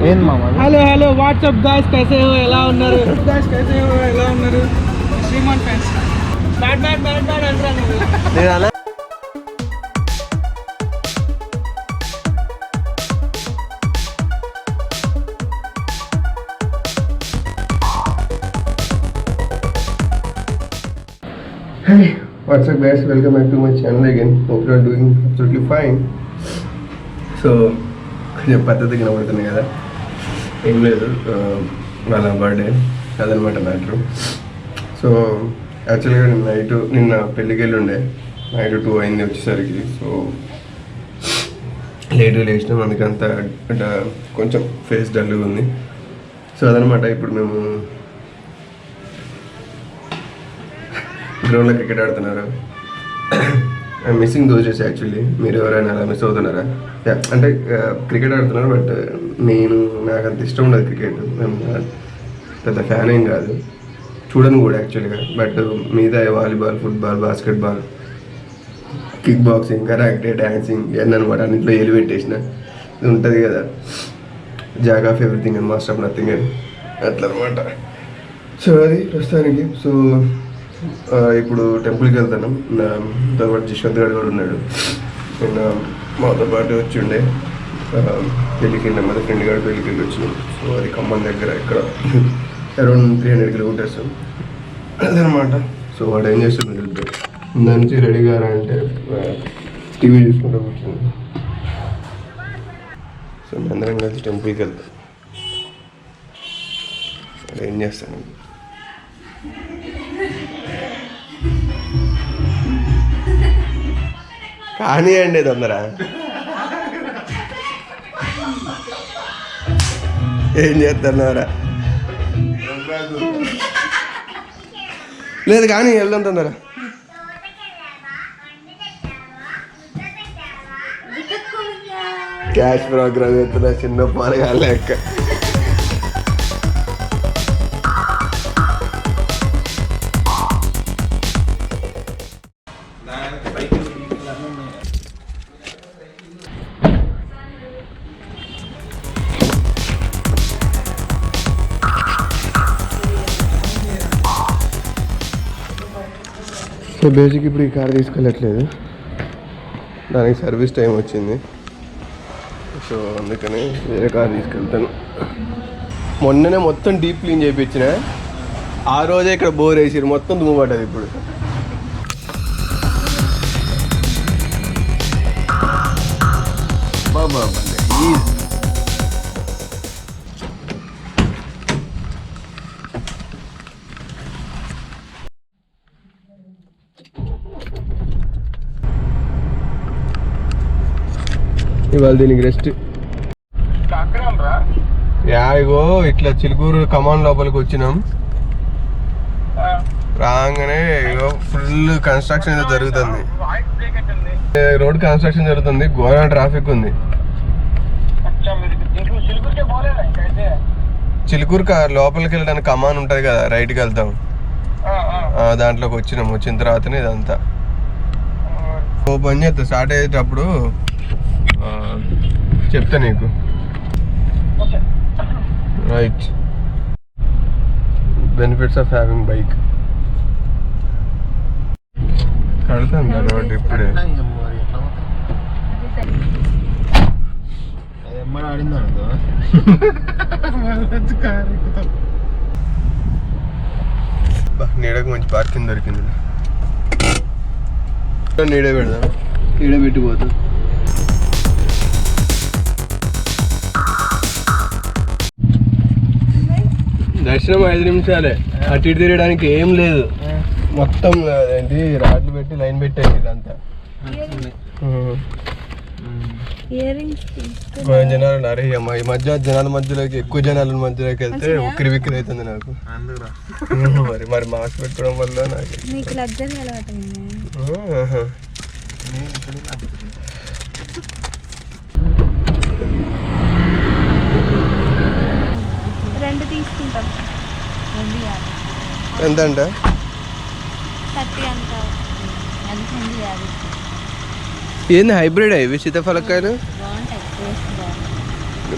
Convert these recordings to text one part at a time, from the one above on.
ఏం మామ hello hello WhatsApp guys कैसे हो ఎలా ఉన్నారు గాయ్స్ कैसे हो ఎలా ఉన్నారు Sriman fans bad bad bad bad అంటారు నేను అలా Hey, what's up guys? Welcome back to my channel again. Hope you are doing absolutely fine. So, కొంచెం పద్ధతి కనబడుతుంది కదా, ఏం లేదు, వాళ్ళ బర్త్డే అదనమాట మ్యాటర్. సో యాక్చువల్గా నిన్న పెళ్ళికి వెళ్ళి ఉండే, నైట్ 2 అయింది వచ్చేసరికి. సో లేట్గా లేచినాం, అందుకంతా కొంచెం ఫేస్ డల్గా ఉంది. సో అదనమాట. ఇప్పుడు మేము గ్రౌండ్లో క్రికెట్ ఆడుతున్నారు. I'm missing those days actually. మీరు ఎవరైనా అలా మిస్ అవుతున్నారా? అంటే క్రికెట్ ఆడుతున్నారు, బట్ నాకు అంత ఇష్టం ఉండదు క్రికెట్. మేము పెద్ద ఫ్యాన్ ఏం కాదు, చూడను కూడా యాక్చువల్గా. బట్ మిగతా volleyball, football, basketball, kick boxing, karate, dancing ఇవన్నీ అనమాట. అన్నింటిలో ఏలు పెట్టేసిన ఇది ఉంటుంది కదా, jack of everything and master of nothing అని, అట్లా అనమాట. సో అది ప్రస్తుతానికి. సో ఇప్పుడు టెంపుల్కి వెళ్తాను. దాని పాటు జశ్వంత్ గారు కూడా ఉన్నాడు, నిన్న మాతో పాటు వచ్చి ఉండే పెళ్ళికి. మా ఫ్రెండ్ గారు పెళ్ళికి వెళ్ళి వచ్చినాం. సో అది ఖమ్మం దగ్గర, ఇక్కడ అరౌండ్ 300 కిలోమీటర్స్ అదనమాట. సో వాడు ఏం చేస్తుంది వెళ్తే దాని నుంచి రెడీ గారా అంటే టీవీ చూసుకుంటూ కూర్చుంది. సో అందరం కలిసి టెంపుల్కి వెళ్తాం. అక్కడ ఏం చేస్తాను, కానీ అండి తొందర ఏం చేస్తున్నారా? లేదు కానీ వెళ్దాం తొందర. క్యాష్ ప్రోగ్రామ్ చేస్తున్నా, చిన్న పాలుగా లెక్క. సో బేసిక్ ఇప్పుడు ఈ కార్ తీసుకెళ్ళట్లేదు, దానికి సర్వీస్ టైం వచ్చింది. సో అందుకని వేరే కార్ తీసుకెళ్తాను. మొన్ననే మొత్తం డీప్ క్లీన్ చేయించిన, ఆ రోజే ఇక్కడ బోర్ వేసిరు, మొత్తం దుమ్ము పడ్డది. ఇప్పుడు బాబా ఇవాళ దీనికి రెస్ట్. ఇగో ఇట్లా చిలుకూరు కమాన్ లోపలికి వచ్చినాం. రాగానే ఇగో ఫుల్ కన్స్ట్రక్షన్ ఏదో జరుగుతుంది, రోడ్ కన్స్ట్రక్షన్ జరుగుతుంది, ఘోరమైన ట్రాఫిక్ ఉంది. చిలుకూరు లోపలికి వెళ్ళడానికి కమాన్ ఉంటుంది కదా, రైట్కి వెళ్తాం, దాంట్లోకి వచ్చినాం. వచ్చిన తర్వాతనే ఇదంతా ఓ పని చేస్తా. స్టార్ట్ అయ్యేటప్పుడు చెప్తా నీకు, right? Benefits of having bike. కడతాను కాబట్టి ఇప్పుడే. నీడకు మంచి పార్కింగ్ దొరికింది, నీడే పెడదాం, నీడే పెట్టిపోతాం. దర్శనం 5 నిమిషాలే, అటు ఇటు తిరగడానికి ఏం లేదు. మొత్తం ఏంటి రాడ్లు పెట్టి లైన్ పెట్టారు ఇదంతా. కొంచెం జనాలు ఉన్నారు. ఈ మధ్య జనాల మధ్యలోకి, ఎక్కువ జనాల మధ్యలోకి వెళ్తే ఉక్కిరి విక్కిరి అవుతుంది నాకు. మరి మాస్క్ పెట్టుకోవడం వల్ల నాకు ఎంత అంటే ఏంది హైబ్రిడ్ ఇవి సీతాఫలకాయలు?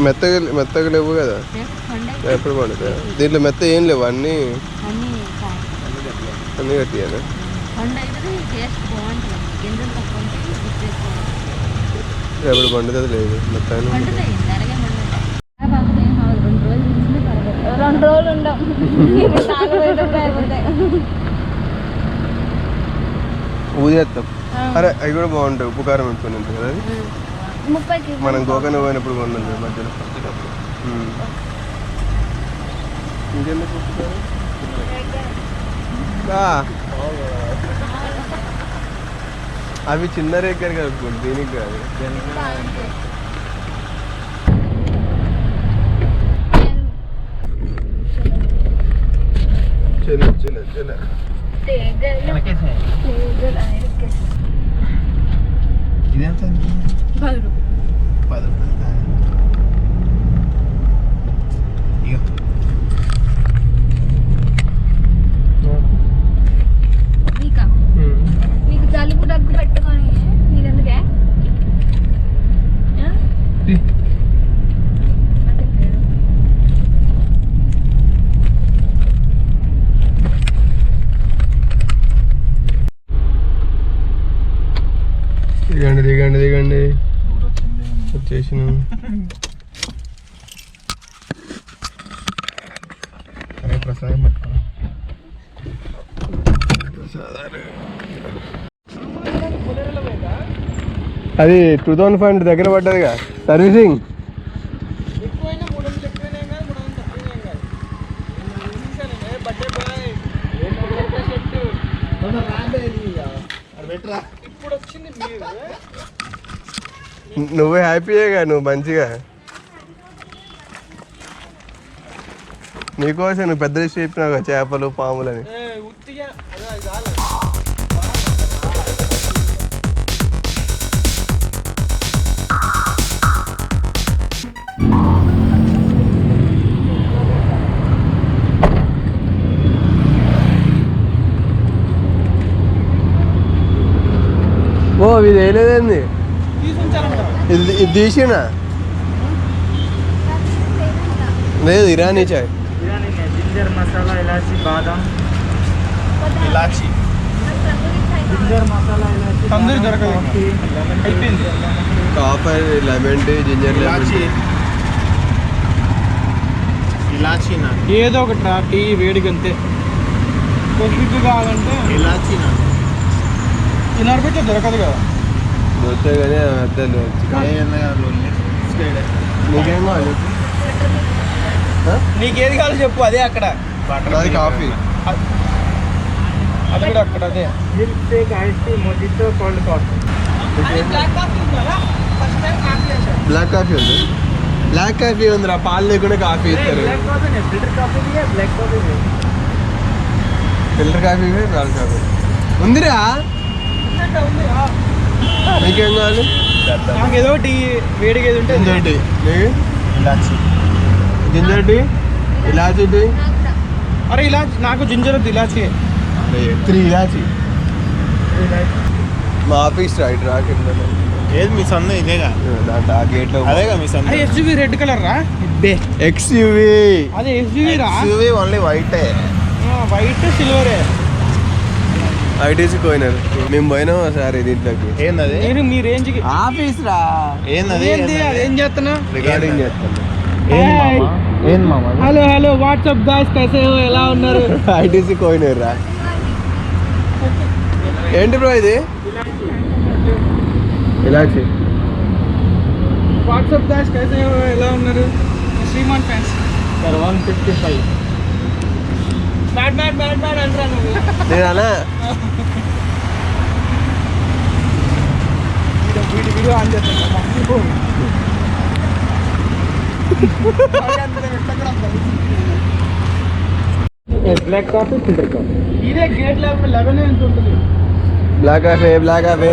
మెత్తగా లేవు కదా, ఎప్పుడు పండుతాయి దీంట్లో మెత్త ఏం లేవు, అన్నీ అన్నీ గట్టిగా. ఎప్పుడు పండుతుంది లేదు మెత్తగా. 2 రోజులు ఉండవు. ఊదేస్తాం. అరే అవి కూడా బాగుంటాయి, ఉప్పు కారం వేసుకొని ఉంటుంది కదా అది. మనం గోకర్ణ పోయినప్పుడు కొందాం మధ్యలో. ఇంకెందుకు ఉప్పు కారం? అవి చిన్న రేకర్ కలుపుకోండి, దీనికి కాదు. चलो चलो चलो నీకు జలుబు దగ్గు పెట్టుకొని నీకెందుకే దిగండి దిగండి దిగండి వచ్చేసినాం. అది 2005 దగ్గర పడ్డదిగా సర్వీసింగ్. నువ్వే హ్యాపీయేగా, నువ్వు మంచిగా నీకోసం నువ్వు పెద్ద లిస్ట్ చెప్పినావు చేపలు పాములని. ఓ ఇది వేయలేదండి, ఇది తీసినా లేదు. ఇరానీ చాయ్, జింజర్ మసాలా, ఇలాచి, బాదం, ఇలాచి, జింజర్ మసాలా, ఇలాచి, తందూరి దొరకదు, అయిపోయింది. కాఫీ, లెమన్ టీ, జింజర్ ఇలాచి, ఇలాచీనా ఏదో ఒకటి రా, టీ వేడికి అంతే. కొద్దిగా కావాలంటే ఇలాచీనా ఇన్నర్బెట్ దొరకదు కదా, దొరుకుతాయి కానీ అద్దలు. నీకేం కావాలి? నీకేది కావాలో చెప్పు, అదే అక్కడ. అది కాఫీ, అది కూడా అక్కడ అదే. Milk shake, ice tea, mojito, cold coffee. Black coffee ఉంది, బ్లాక్ కాఫీ ఉందిరా, పాలు లేకుండా కాఫీ ఇస్తారు. ఫిల్టర్ కాఫీ, బ్లాక్ కాఫీ ఉందిరా. నీకేం కావాలి? నాకు ఏదో టీ వేడిగా ఏది ఉంటే జింజర్ టీ, ఇలాచి, జింజర్ టీ, ఇలాచీ టీ. అరే ఇలాచి నాకు జింజర్ వద్దు, ఇలాచి. 3 ఇలాచి. మా ఆఫీస్ రైట్ రా కింద. ఏది మీ సొంత ఇదేగా, దాంట్లో ఆ గేట్లో అదేగా మీ సొంత. ఎస్యూవీ రెడ్ కలర్ రా, ఎక్స్యూవీ. అదే ఎస్యూవీ రా, ఎక్స్యూవీ ఓన్లీ వైటే, వైట్ సిల్వరే. ఐటీసీ పోయినారు, మేము పోయినాం సార్ దీంట్లోకి. ఏంది నేను మీ రేంజ్ కి ఆఫీస్ రా, ఏంది అదేం చేస్తున్నా, రికార్డింగ్ చేస్తాను. ఏంది మామ? హలో హలో వాట్సాప్ గాయ్స్ కైసే హో, ఎలా ఉన్నారు? ఐటీసీ పోయినారు రా. ఏంటి బ్రో ఇది? ఇలాచి. వాట్సాప్ గాయ్స్ కైసే హో, ఎలా ఉన్నారు? Sriman fans sir 155. Bad bad bad bad అంటారా నువ్వు? నేనా వీడియో ఆన్ చేస్తాను. Black coffee, filter coffee. ఇదే గేట్ 11 ఎంత ఉంటుంది. Black coffee, black coffee.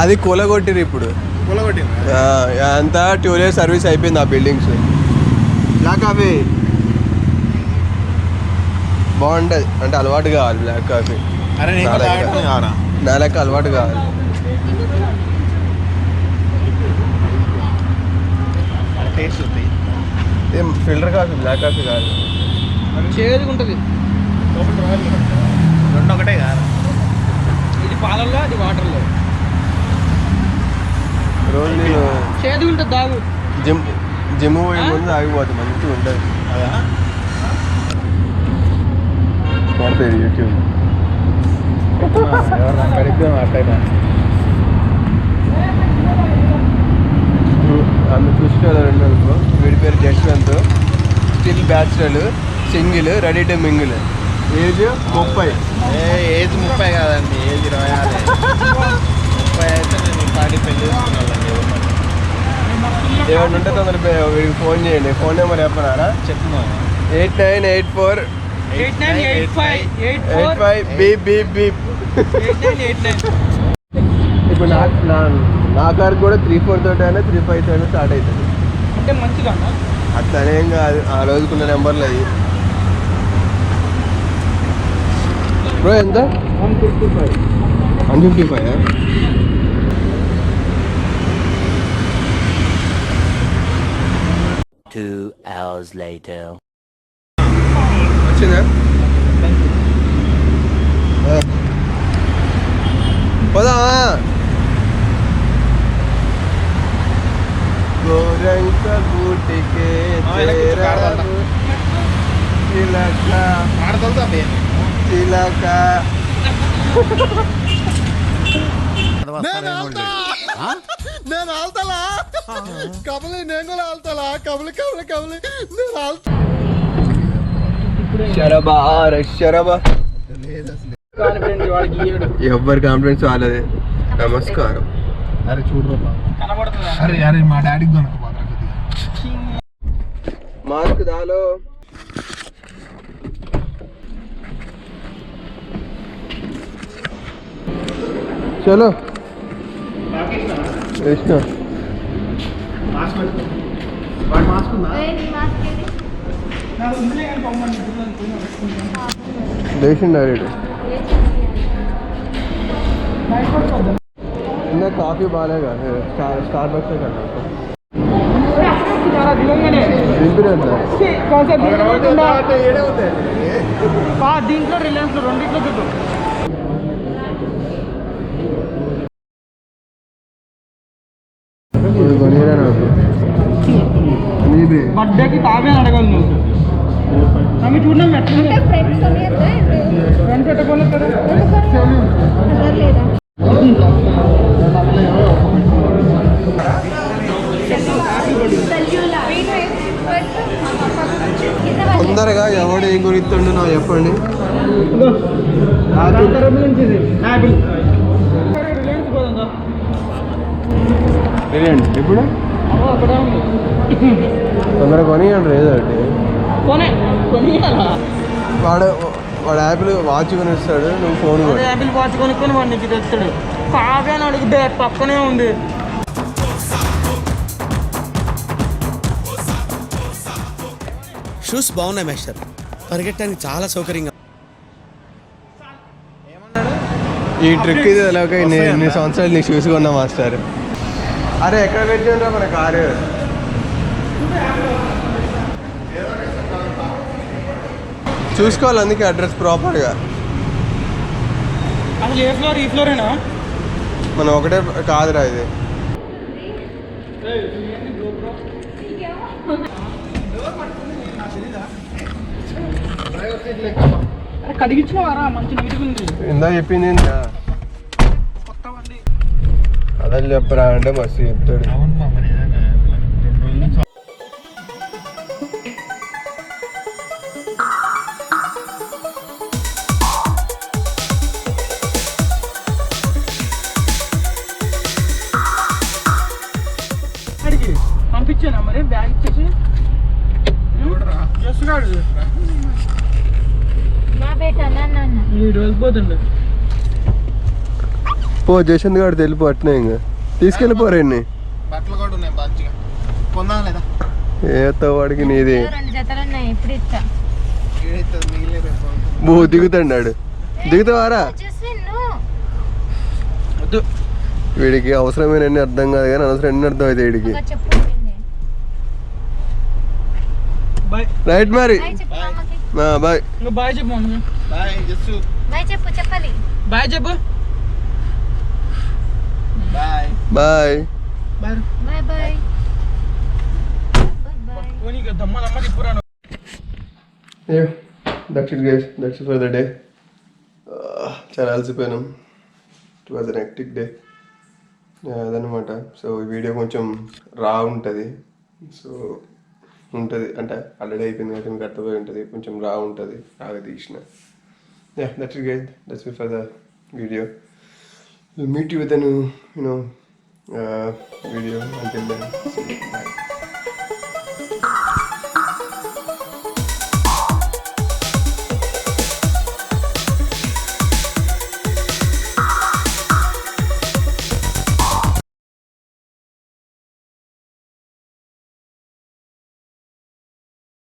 అది కూలగొట్టిరు ఇప్పుడు, అంతా ట్యూరియర్ సర్వీస్ అయిపోయింది ఆ బిల్డింగ్స్. బ్లాక్ కాఫీ బాగుంటుంది, అంటే అలవాటు కావాలి బ్లాక్ కాఫీ. నా లెక్క అలవాటు కావాలి. టేస్ట్ ఉంది. ఏం ఫిల్టర్ కాఫీ, బ్లాక్ కాఫీ కాదు. చేదుగా ఉంటుంది. రెండు ఒకటే కాదు. ఇది పాలల్లో, అది వాటర్లో. రోజు నేను చేదుగా ఉంటుంది దాగు. జిమ్ పోయే ముందు ఆగిపోతుంది, మంచిగా ఉంటుంది. అదా పడుతుంది యూట్యూబ్. ఎవరు అడిగితే మాట్లాడినా ఆమె చూసుకోవాలి. రెండు అనుకో, వీడి పేరు Jaswanth, still bachelor, single, ready to mingle. Age 30. Age 30 కాదండి, ఏజ్ 26. 30 అయితే నేను ఈ పాటి పెళ్లి చేసుకున్నానండి. ఏమన్నా ఉంటే తొందర వీడికి ఫోన్ చేయండి. ఫోన్ నెంబర్ చెప్పనారా? చెప్తున్నా 8984 8984 ఇప్పుడు నా కార్ కూడా 34 తోటి అయినా 35 తోటి స్టార్ట్ అవుతుంది. అంటే మంచిగా అట్లనే ఏం కాదు, ఆ రోజుకున్న నెంబర్లు అవి. బ్రో ఎంత? 155. hours later. వచ్చిందా? పోదామా? గోరంక బూటికే చిలక ఆడతా చిలక. నేను ఆల్తలా కబలి, నేను కూడా ఆల్తలా కబలి కబలి కబలి నేను ఆల్తా. శరబా శరబా. వాడికి ఎవ్వరి కాన్ఫిడెన్స్ వాళ్ళదే. నమస్కారం. అరే చూడు కనబడుతుంది. అరే అరే మా డాడీకి కొనక మాస్క్ దాలో. చలో వేసిన మాస్క్ ఉందా? వేసిండు రేటు. ఇంకా కాఫీ బాగాలేగా, స్టార్ బక్స్ కన్నా దీంట్లో రిలయన్స్ రెండిట్లో దుడ్డు. బర్త్డేకి తాగే అడగదు నువ్వు. ఆమె చూడడం ఎట్లా ఫ్రెండ్స్ ఫ్రెండ్స్ పెట్టుకోవాలి కదా. లేదా తొందరగా ఎవడు ఏం గురిస్తుండో నాకు చెప్పండి. రిలయన్స్ ఇప్పుడు తొందరగా కొనియండి. ఏదండి వాడు యాపిల్ వాచ్ కొనిస్తాడు, నువ్వు ఫోన్ యాపిల్ వాచ్ కొనుక్కొని వాడి నుంచి తెస్తాడు. కావ్య అని అడిగితే పక్కనే ఉంది. షూస్ బాగున్నాయి మాస్టర్, పరిగెట్టడానికి చాలా సౌకర్యంగా. ఈ ట్రిక్ ఇది ఎలాగ ఎన్ని సంవత్సరాలు నీ షూస్ కొన్నా మాస్టర్. అరే ఎక్కడ పెట్టిండ్రా మన కారు? చూసుకోవాలి, అందుకే అడ్రస్ ప్రాపర్గా. అసలు ఏ ఫ్లోర్? ఈ ఫ్లోరేనా? మనం ఒకటే కాదురా ఇది. కడిగించిన వారా మంచి నీట్గా ఉంది. ఇందా చెప్పింది అదే చెప్పరా అంటే మస్తు చెప్తాడు. అవును మామ, నిజంగా 2 రోజుల నుంచి పంపించానా మరి బ్యాగ్ ఇచ్చేసి? చేస్తున్నాడు నా బేట నాన్న ఈ రోజు పోతుండే. పో జయచంద్ గారు తెలిపో అట్నే ఇంకా తీసుకెళ్ళిపోరండి. బట్టలు కూడా ఉన్నాయి మంచిగా, కొందాం లేదా? ఏతో వాడికి నీది 2 జతలు ఉన్నాయి, ఇప్పుడు ఇస్తా. మిగిలే బో దిగుతాడు. దిగుతావారా? వద్దు, వీడికి అవసరమైన అర్థం కాదు కానీ అనవసరం అర్థం అవుతాయి వీడికి. చెప్పు బాయ్. రైట్ మరి బాయ్ చెప్పు అమ్మకి. బాయ్. ఇంకా బాయ్ చెప్పు మమ్మీ. బాయ్ జస్సు. బాయ్ చెప్పు చెప్పాలి. బాయ్ చెప్పు. Bye. Bye. Bye. Bye bye bye. పోనీ ఇక దమ్మ తిప్పురా. That's it guys, that's for the day. చాలా అలసిపోయినాం. It was an hectic day. అదనమాట. సో ఈ వీడియో కొంచెం రా ఉంటుంది. సో ఉంటుంది అంటే ఆల్రెడీ అయిపోయింది కాబట్టి మీకు అర్థమై ఉంటుంది. కొంచెం రా ఉంటుంది, రాగా తీసిన. That's it guys, that's for the video. We'll meet you with a new, video. Until then, see you. Bye.